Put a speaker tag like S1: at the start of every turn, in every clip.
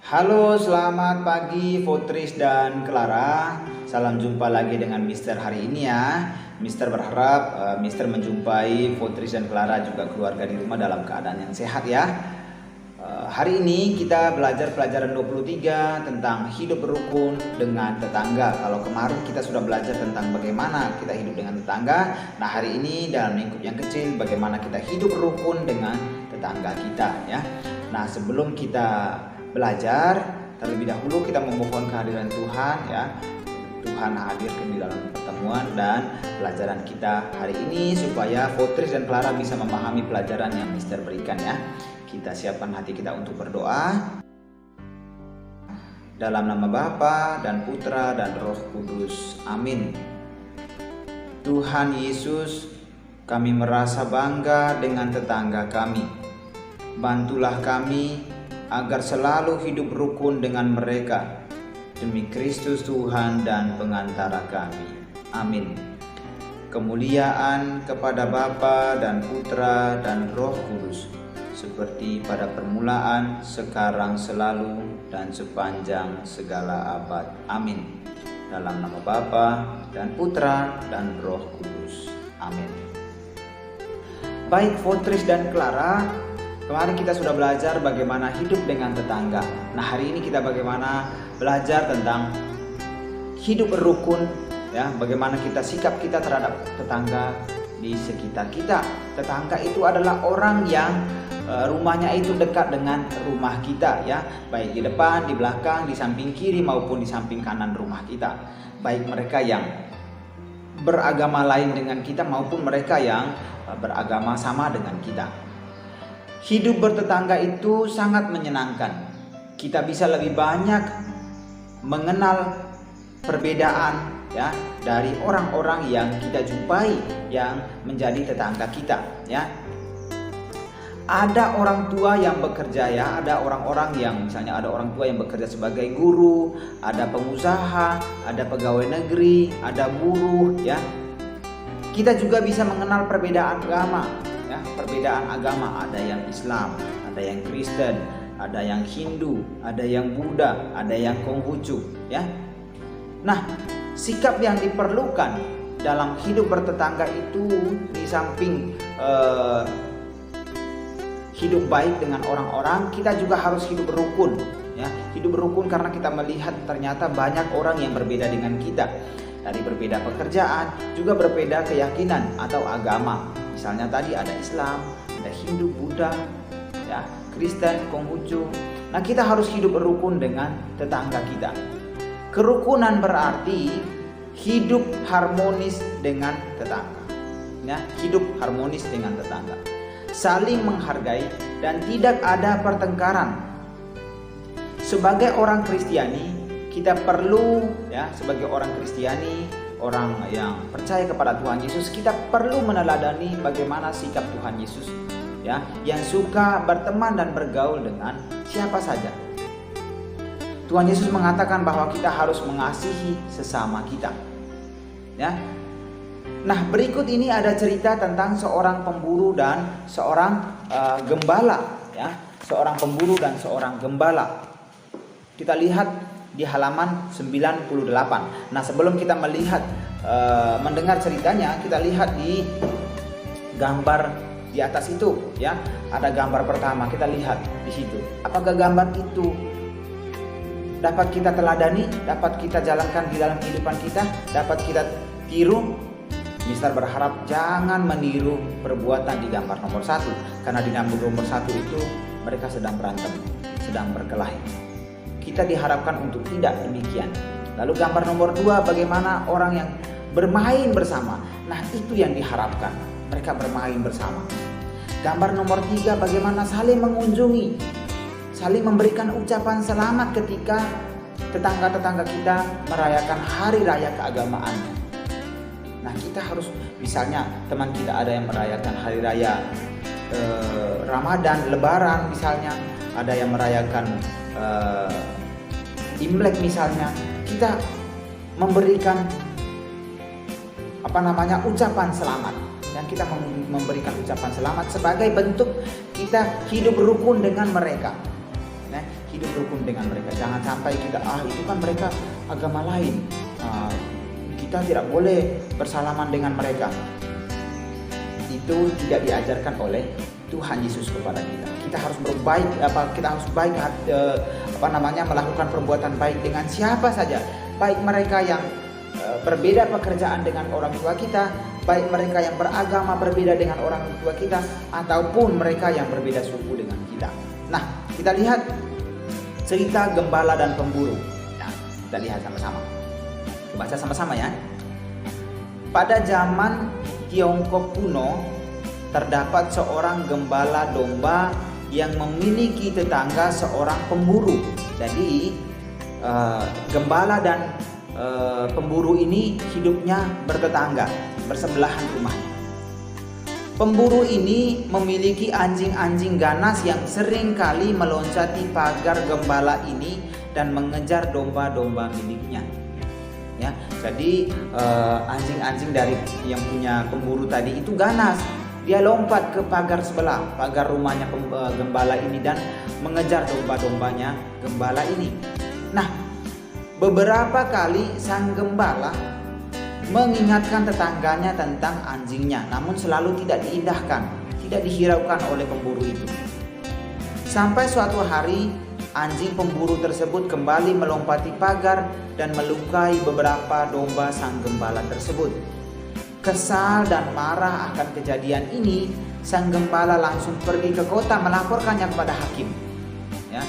S1: Halo, selamat pagi Votris dan Clara. Salam jumpa lagi dengan Mister hari ini ya. Mister berharap Mister menjumpai Votris dan Clara juga keluarga di rumah dalam keadaan yang sehat ya. Hari ini kita belajar pelajaran 23 tentang hidup berukun dengan tetangga. Kalau kemarin kita sudah belajar tentang bagaimana kita hidup dengan tetangga. Nah, hari ini dalam lingkup yang kecil bagaimana kita hidup berukun dengan tetangga kita ya. Nah, sebelum kita belajar, terlebih dahulu kita memohon kehadiran Tuhan ya. Tuhan hadirkan di dalam pertemuan dan pelajaran kita hari ini supaya Votris dan Clara bisa memahami pelajaran yang Mister berikan ya. Kita siapkan hati kita untuk berdoa. Dalam nama Bapa dan Putra dan Roh Kudus. Amin. Tuhan Yesus, kami merasa bangga dengan tetangga kami. Bantulah kami agar selalu hidup rukun dengan mereka, demi Kristus Tuhan dan pengantara kami. Amin. Kemuliaan kepada Bapa dan Putra dan Roh Kudus, seperti pada permulaan, sekarang, selalu, dan sepanjang segala abad. Amin. Dalam nama Bapa dan Putra dan Roh Kudus. Amin. Baik Votris dan Clara, kemarin kita sudah belajar bagaimana hidup dengan tetangga. Nah, hari ini kita bagaimana belajar tentang hidup berukun ya, bagaimana sikap kita terhadap tetangga di sekitar kita. Tetangga itu adalah orang yang rumahnya itu dekat dengan rumah kita ya, baik di depan, di belakang, di samping kiri maupun di samping kanan rumah kita. Baik mereka yang beragama lain dengan kita maupun mereka yang beragama sama dengan kita. Hidup bertetangga itu sangat menyenangkan. Kita bisa lebih banyak mengenal perbedaan ya dari orang-orang yang kita jumpai yang menjadi tetangga kita ya. Ada orang tua yang bekerja ya, ada orang-orang yang misalnya ada orang tua yang bekerja sebagai guru, ada pengusaha, ada pegawai negeri, ada buruh ya. Kita juga bisa mengenal perbedaan agama ya, perbedaan agama, ada yang Islam, ada yang Kristen, ada yang Hindu, ada yang Buddha, ada yang Konghucu ya. Nah, sikap yang diperlukan dalam hidup bertetangga itu di samping hidup baik dengan orang-orang, kita juga harus hidup berukun ya. Hidup berukun karena kita melihat ternyata banyak orang yang berbeda dengan kita. Dari berbeda pekerjaan, juga berbeda keyakinan atau agama. Misalnya tadi ada Islam, ada Hindu, Buddha, ya, Kristen, Konghucu. Nah, kita harus hidup berukun dengan tetangga kita. Kerukunan berarti hidup harmonis dengan tetangga. Ya, hidup harmonis dengan tetangga. Saling menghargai dan tidak ada pertengkaran. Sebagai orang Kristiani, kita perlu ya, sebagai orang Kristiani, orang yang percaya kepada Tuhan Yesus, kita perlu meneladani bagaimana sikap Tuhan Yesus ya, yang suka berteman dan bergaul dengan siapa saja. Tuhan Yesus mengatakan bahwa kita harus mengasihi sesama kita. Ya. Nah, berikut ini ada cerita tentang seorang pemburu dan seorang gembala ya, seorang pemburu dan seorang gembala. Kita lihat di halaman 98. Nah, sebelum kita melihat mendengar ceritanya, kita lihat di gambar di atas itu ya. Ada gambar pertama, kita lihat di situ. Apakah gambar itu dapat kita teladani, dapat kita jalankan di dalam kehidupan kita, dapat kita tiru? Mister berharap jangan meniru perbuatan di gambar nomor 1, karena di gambar nomor 1 itu mereka sedang berantem, sedang berkelahi. Kita diharapkan untuk tidak demikian. Lalu gambar nomor 2, bagaimana orang yang bermain bersama. Nah, itu yang diharapkan, mereka bermain bersama. Gambar nomor 3, bagaimana saling mengunjungi, saling memberikan ucapan selamat ketika tetangga-tetangga kita merayakan hari raya keagamaannya. Nah, kita harus, misalnya teman kita ada yang merayakan hari raya Ramadan, Lebaran misalnya, ada yang merayakan Imlek misalnya, kita memberikan ucapan selamat dan kita memberikan ucapan selamat sebagai bentuk kita hidup rukun dengan mereka. Nah, hidup rukun dengan mereka. Jangan sampai kita itu kan mereka agama lain, kita tidak boleh bersalaman dengan mereka. Itu tidak diajarkan oleh Tuhan Yesus kepada kita. Kita harus berbaik, kita harus baik, melakukan perbuatan baik dengan siapa saja, baik mereka yang berbeda pekerjaan dengan orang tua kita, baik mereka yang beragama berbeda dengan orang tua kita, ataupun mereka yang berbeda suku dengan kita. Nah, kita lihat cerita gembala dan pemburu. Nah, kita lihat sama-sama. Baca sama-sama ya. Pada zaman Tiongkok kuno, terdapat seorang gembala domba yang memiliki tetangga seorang pemburu. Jadi gembala dan pemburu ini hidupnya bertetangga, bersebelahan rumahnya. Pemburu ini memiliki anjing-anjing ganas yang sering kali meloncati pagar gembala ini dan mengejar domba-domba miliknya. Ya, jadi anjing-anjing dari yang punya pemburu tadi itu ganas. Dia lompat ke pagar sebelah, pagar rumahnya gembala ini dan mengejar domba-dombanya gembala ini. Nah, beberapa kali sang gembala mengingatkan tetangganya tentang anjingnya, namun selalu tidak diindahkan, tidak dihiraukan oleh pemburu itu. Sampai suatu hari, anjing pemburu tersebut kembali melompati pagar dan melukai beberapa domba sang gembala tersebut. Kesal dan marah akan kejadian ini, sang gembala langsung pergi ke kota melaporkannya kepada hakim. Ya.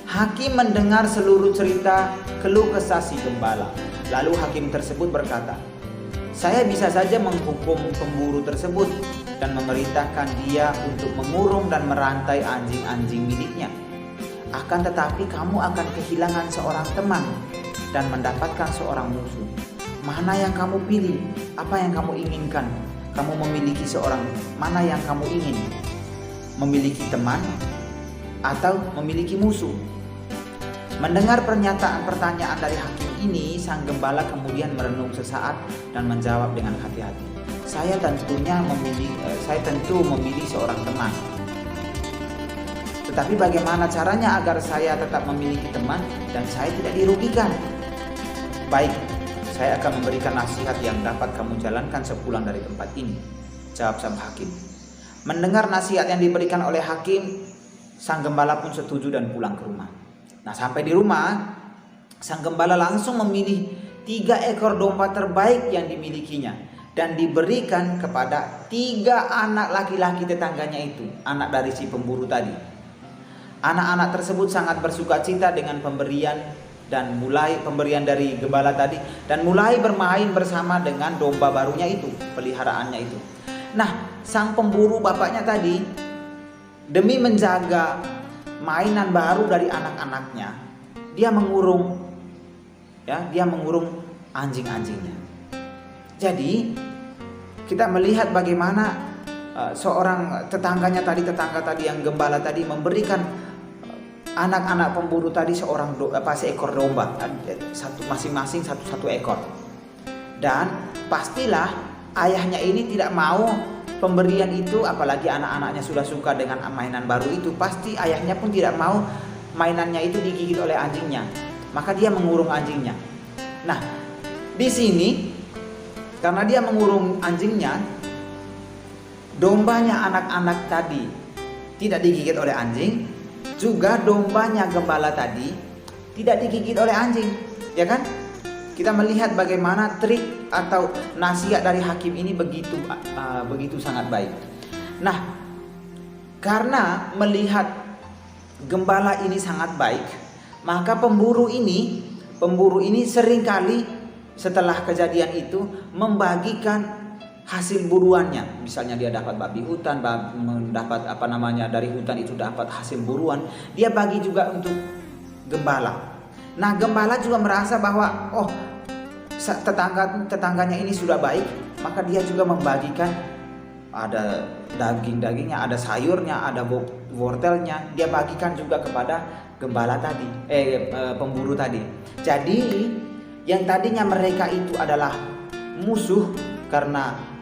S1: Hakim mendengar seluruh cerita keluh kesah si gembala. Lalu hakim tersebut berkata, "Saya bisa saja menghukum pemburu tersebut dan memerintahkan dia untuk mengurung dan merantai anjing-anjing miliknya. Akan tetapi kamu akan kehilangan seorang teman dan mendapatkan seorang musuh. Mana yang kamu pilih? Apa yang kamu inginkan? Kamu memiliki seorang, mana yang kamu ingin? Memiliki teman atau memiliki musuh?" Mendengar pertanyaan dari hakim ini, sang gembala kemudian merenung sesaat dan menjawab dengan hati-hati, Saya tentu memilih seorang teman. Tetapi bagaimana caranya agar saya tetap memiliki teman dan saya tidak dirugikan? Baik, saya akan memberikan nasihat yang dapat kamu jalankan sepulang dari tempat ini, jawab sang hakim. Mendengar nasihat yang diberikan oleh hakim, sang gembala pun setuju dan pulang ke rumah. Nah, sampai di rumah, sang gembala langsung memilih 3 ekor domba terbaik yang dimilikinya dan diberikan kepada 3 anak laki-laki tetangganya itu, anak dari si pemburu tadi. Anak-anak tersebut sangat bersukacita dengan pemberian dari gembala tadi dan mulai bermain bersama dengan domba barunya itu, peliharaannya itu. Nah, sang pemburu bapaknya tadi demi menjaga mainan baru dari anak-anaknya, dia mengurung anjing-anjingnya. Jadi kita melihat bagaimana seorang tetangga tadi yang gembala tadi memberikan anak-anak pemburu tadi seekor domba, masing-masing satu ekor. Dan pastilah ayahnya ini tidak mau pemberian itu, apalagi anak-anaknya sudah suka dengan mainan baru itu, pasti ayahnya pun tidak mau mainannya itu digigit oleh anjingnya. Maka dia mengurung anjingnya. Nah, di sini karena dia mengurung anjingnya, dombanya anak-anak tadi tidak digigit oleh anjing, juga dombanya gembala tadi tidak digigit oleh anjing, ya kan? Kita melihat bagaimana trik atau nasihat dari hakim ini begitu sangat baik. Nah, karena melihat gembala ini sangat baik, maka pemburu ini seringkali setelah kejadian itu membagikan hasil buruannya. Misalnya dia dapat babi hutan, mendapat dari hutan itu dapat hasil buruan, dia bagi juga untuk gembala. Nah, gembala juga merasa bahwa tetangganya ini sudah baik, maka dia juga membagikan, ada dagingnya, ada sayurnya, ada wortelnya, dia bagikan juga kepada gembala tadi, pemburu tadi. Jadi yang tadinya mereka itu adalah musuh karena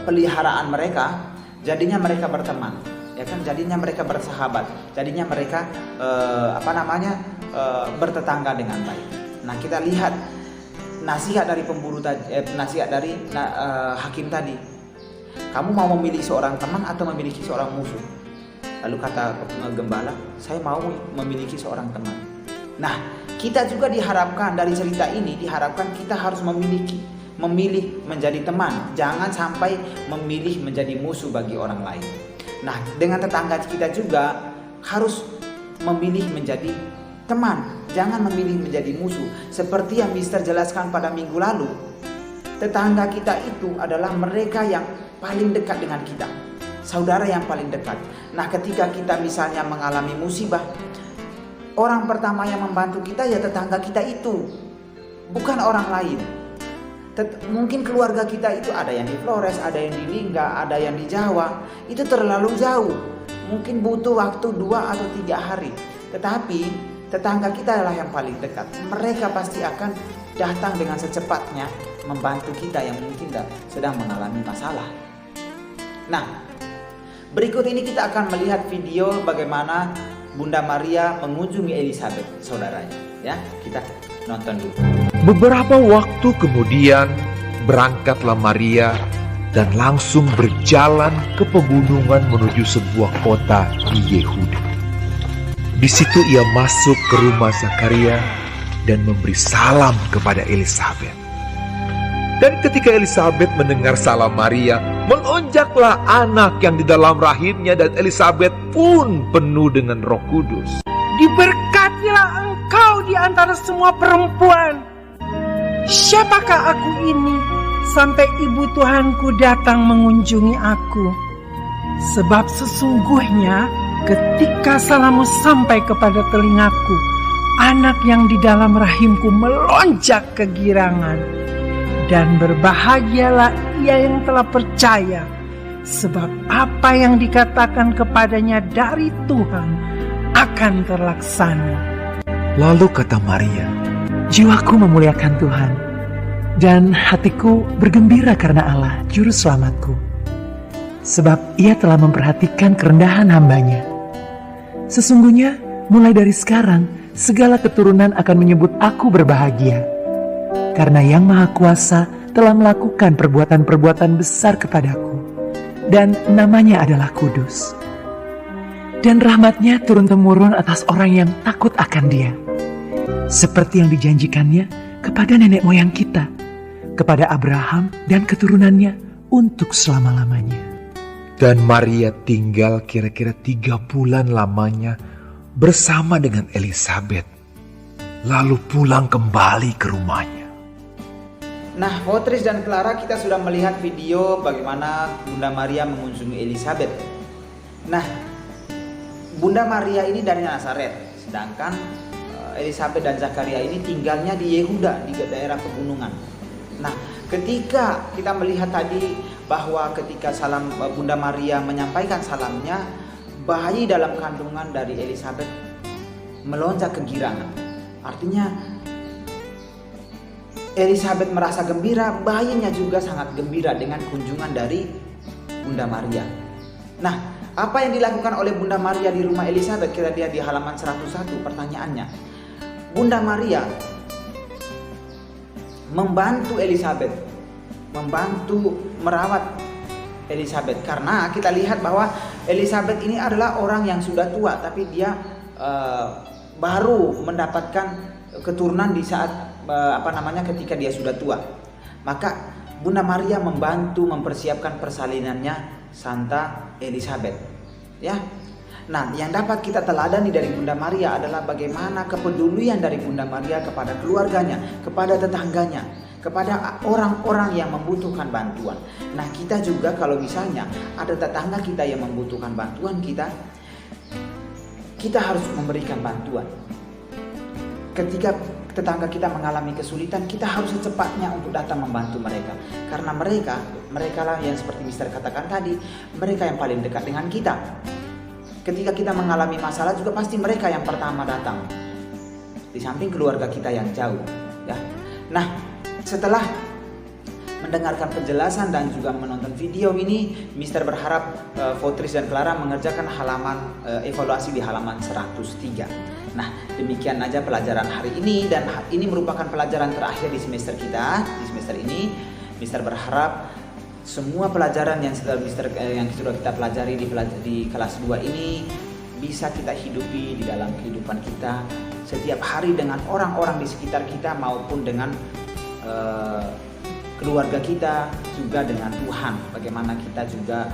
S1: peliharaan mereka, jadinya mereka berteman. ya kan, jadinya mereka bersahabat, jadinya mereka bertetangga dengan baik. Nah, kita lihat nasihat dari hakim tadi. Kamu mau memilih seorang teman atau memiliki seorang musuh? Lalu kata gembala, saya mau memiliki seorang teman. Nah, kita juga diharapkan dari cerita ini, diharapkan kita harus memilih menjadi teman. Jangan sampai memilih menjadi musuh bagi orang lain. Nah, dengan tetangga kita juga harus memilih menjadi teman. Jangan memilih menjadi musuh. Seperti yang Mister jelaskan pada minggu lalu, tetangga kita itu adalah mereka yang paling dekat dengan kita, saudara yang paling dekat. Nah, ketika kita misalnya mengalami musibah, orang pertama yang membantu kita ya tetangga kita itu, bukan orang lain. Mungkin keluarga kita itu ada yang di Flores, ada yang di Lingga, ada yang di Jawa. Itu terlalu jauh, mungkin butuh waktu 2 atau 3 hari. Tetapi tetangga kita adalah yang paling dekat. Mereka pasti akan datang dengan secepatnya membantu kita yang mungkin sedang mengalami masalah. Nah, berikut ini kita akan melihat video bagaimana Bunda Maria mengunjungi Elizabeth, saudaranya. Ya, kita nonton dulu.
S2: Beberapa waktu kemudian berangkatlah Maria dan langsung berjalan ke pegunungan menuju sebuah kota di Yehuda. Di situ ia masuk ke rumah Zakaria dan memberi salam kepada Elizabeth. Dan ketika Elizabeth mendengar salam Maria, melonjaklah anak yang di dalam rahimnya, dan Elizabeth pun penuh dengan Roh Kudus.
S3: Diberkatilah engkau di antara semua perempuan. Siapakah aku ini sampai ibu Tuhanku datang mengunjungi aku? Sebab sesungguhnya ketika salammu sampai kepada telingaku, anak yang di dalam rahimku melonjak kegirangan. Dan berbahagialah ia yang telah percaya, sebab apa yang dikatakan kepadanya dari Tuhan akan terlaksana.
S2: Lalu kata Maria,
S3: jiwaku memuliakan Tuhan, dan hatiku bergembira karena Allah, Juru Selamatku. Sebab ia telah memperhatikan kerendahan hambanya. Sesungguhnya mulai dari sekarang, segala keturunan akan menyebut aku berbahagia. Karena Yang Maha Kuasa telah melakukan perbuatan-perbuatan besar kepadaku, dan namanya adalah Kudus. Dan rahmatnya turun-temurun atas orang yang takut akan Dia, seperti yang dijanjikannya kepada nenek moyang kita, kepada Abraham dan keturunannya untuk selama-lamanya.
S2: dan Maria tinggal kira-kira 3 bulan lamanya bersama dengan Elizabeth, lalu pulang kembali ke rumahnya.
S1: Nah, Potris dan Clara, kita sudah melihat video bagaimana Bunda Maria mengunjungi Elizabeth. Nah, Bunda Maria ini dari Nazaret, sedangkan Elizabeth dan Zakaria ini tinggalnya di Yehuda, di daerah pegunungan. Nah, ketika kita melihat tadi bahwa ketika salam Bunda Maria menyampaikan salamnya, bayi dalam kandungan dari Elizabeth melonjak kegirangan. Artinya Elizabeth merasa gembira, bayinya juga sangat gembira dengan kunjungan dari Bunda Maria. Nah, apa yang dilakukan oleh Bunda Maria di rumah Elizabeth? Kita lihat di halaman 101 pertanyaannya. Bunda Maria membantu Elizabeth, membantu merawat Elizabeth, karena kita lihat bahwa Elizabeth ini adalah orang yang sudah tua, tapi dia baru mendapatkan keturunan di saat ketika dia sudah tua. Maka Bunda Maria membantu mempersiapkan persalinannya Santa Elizabeth, ya. Nah, yang dapat kita teladani dari Bunda Maria adalah bagaimana kepedulian dari Bunda Maria kepada keluarganya, kepada tetangganya, kepada orang-orang yang membutuhkan bantuan. Nah, kita juga kalau misalnya ada tetangga kita yang membutuhkan bantuan kita harus memberikan bantuan. Ketika tetangga kita mengalami kesulitan, kita harus secepatnya untuk datang membantu mereka. Karena mereka lah yang seperti Mister katakan tadi, mereka yang paling dekat dengan kita. Ketika kita mengalami masalah juga pasti mereka yang pertama datang, di samping keluarga kita yang jauh, ya. Nah, setelah mendengarkan penjelasan dan juga menonton video ini, Mister berharap Fotris dan Clara mengerjakan halaman evaluasi di halaman 103. Nah, demikian aja pelajaran hari ini, dan ini merupakan pelajaran terakhir di semester kita. Di semester ini, Mister berharap semua pelajaran yang sudah kita pelajari di kelas 2 ini bisa kita hidupi di dalam kehidupan kita setiap hari dengan orang-orang di sekitar kita maupun dengan keluarga kita, juga dengan Tuhan. Bagaimana kita juga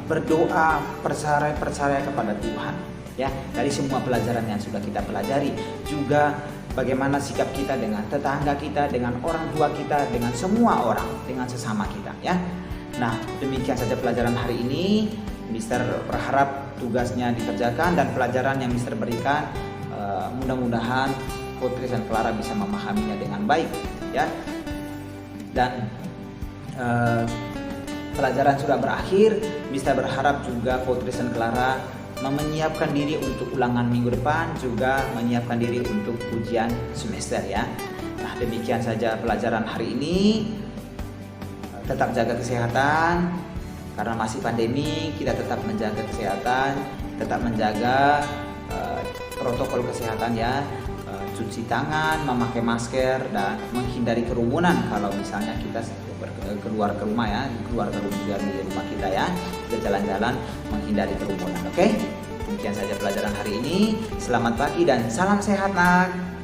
S1: berdoa, percaya kepada Tuhan, ya, dari semua pelajaran yang sudah kita pelajari. Juga bagaimana sikap kita dengan tetangga kita, dengan orang tua kita, dengan semua orang, dengan sesama kita, ya. Nah, demikian saja pelajaran hari ini. Mister berharap tugasnya dikerjakan dan pelajaran yang Mister berikan mudah-mudahan Fotris dan Clara bisa memahaminya dengan baik, ya. Dan pelajaran sudah berakhir. Mister berharap juga Fotris dan Clara menyiapkan diri untuk ulangan minggu depan, juga menyiapkan diri untuk ujian semester, ya. Nah, demikian saja pelajaran hari ini. Tetap jaga kesehatan, karena masih pandemi. Kita tetap menjaga kesehatan, tetap menjaga protokol kesehatan, ya. Cuci tangan, memakai masker, dan menghindari kerumunan kalau misalnya kita keluar ke rumah, ya, keluar ke rumah kita, ya. Kita jalan-jalan menghindari kerumunan. Oke? Demikian saja pelajaran hari ini. Selamat pagi dan salam sehat, nak.